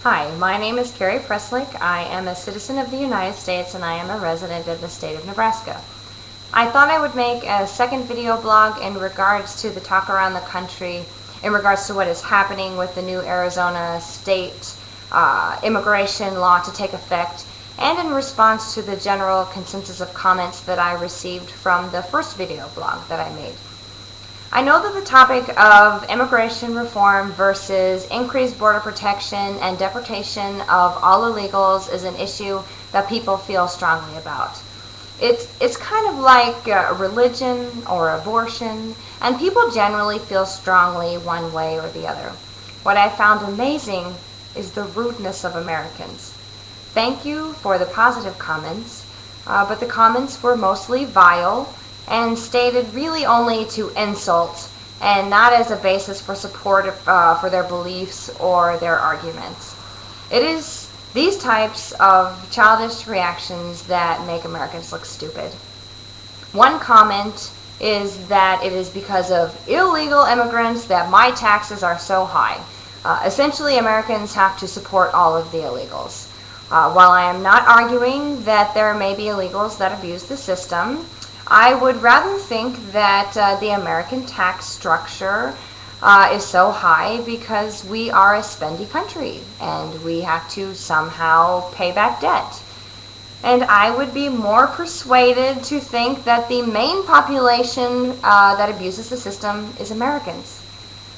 Hi, my name is kpreclik. I am a citizen of the United States and I am a resident of the state of Nebraska. I thought I would make a second video blog in regards to the talk around the country, in regards to what is happening with the new Arizona state immigration law to take effect, and in response to the general consensus of comments that I received from the first video blog that I made. I know that the topic of immigration reform versus increased border protection and deportation of all illegals is an issue that people feel strongly about. It's kind of like religion or abortion, and people generally feel strongly one way or the other. What I found amazing is the rudeness of Americans. Thank you for the positive comments, but the comments were mostly vile and stated really only to insult and not as a basis for support for their beliefs or their arguments. It is these types of childish reactions that make Americans look stupid. One comment is that it is because of illegal immigrants that my taxes are so high. Essentially, Americans have to support all of the illegals. While I am not arguing that there may be illegals that abuse the system, I would rather think that the American tax structure is so high because we are a spendy country and we have to somehow pay back debt. And I would be more persuaded to think that the main population that abuses the system is Americans.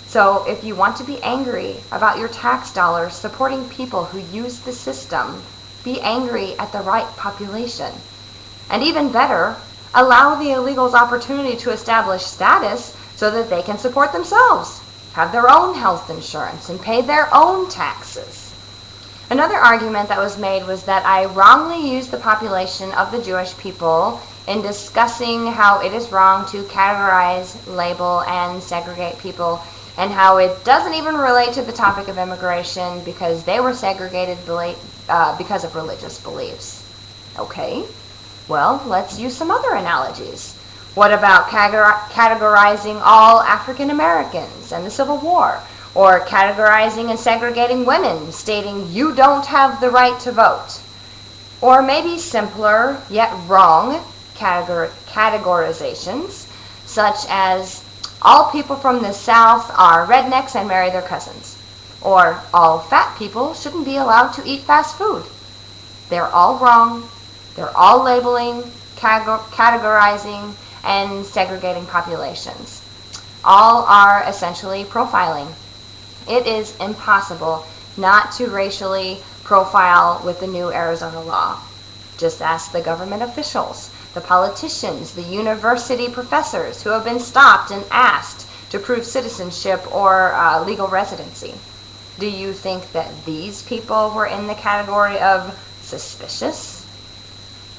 So if you want to be angry about your tax dollars supporting people who use the system, be angry at the right population. And even better, allow the illegals opportunity to establish status so that they can support themselves, have their own health insurance, and pay their own taxes. Another argument that was made was that I wrongly used the population of the Jewish people in discussing how it is wrong to categorize, label, and segregate people, and how it doesn't even relate to the topic of immigration because they were segregated because of religious beliefs. Okay. Well, let's use some other analogies. What about categorizing all African Americans and the Civil War? Or categorizing and segregating women, stating you don't have the right to vote? Or maybe simpler, yet wrong, categorizations, such as all people from the South are rednecks and marry their cousins. Or all fat people shouldn't be allowed to eat fast food. They're all wrong. They're all labeling, categorizing, and segregating populations. All are essentially profiling. It is impossible not to racially profile with the new Arizona law. Just ask the government officials, the politicians, the university professors who have been stopped and asked to prove citizenship or legal residency. Do you think that these people were in the category of suspicious?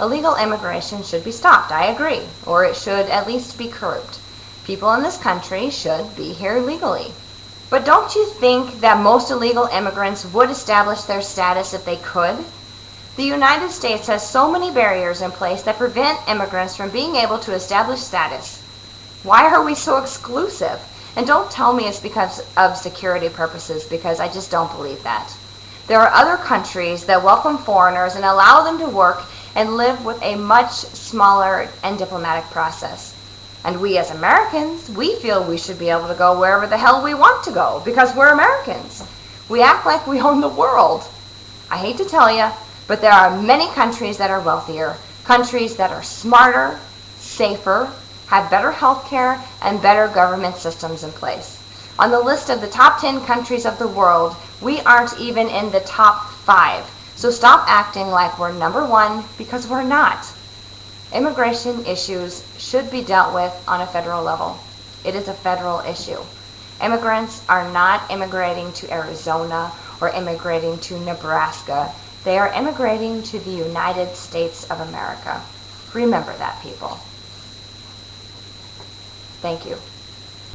Illegal immigration should be stopped, I agree, or it should at least be curbed. People in this country should be here legally. But don't you think that most illegal immigrants would establish their status if they could? The United States has so many barriers in place that prevent immigrants from being able to establish status. Why are we so exclusive? And don't tell me it's because of security purposes, because I just don't believe that. There are other countries that welcome foreigners and allow them to work and live with a much smaller and diplomatic process. And we as Americans, we feel we should be able to go wherever the hell we want to go because we're Americans. We act like we own the world. I hate to tell you, but there are many countries that are wealthier, countries that are smarter, safer, have better health care, and better government systems in place. On the list of the top 10 countries of the world, we aren't even in the top 5. So stop acting like we're number 1 because we're not. Immigration issues should be dealt with on a federal level. It is a federal issue. Immigrants are not immigrating to Arizona or immigrating to Nebraska. They are immigrating to the United States of America. Remember that, people. Thank you.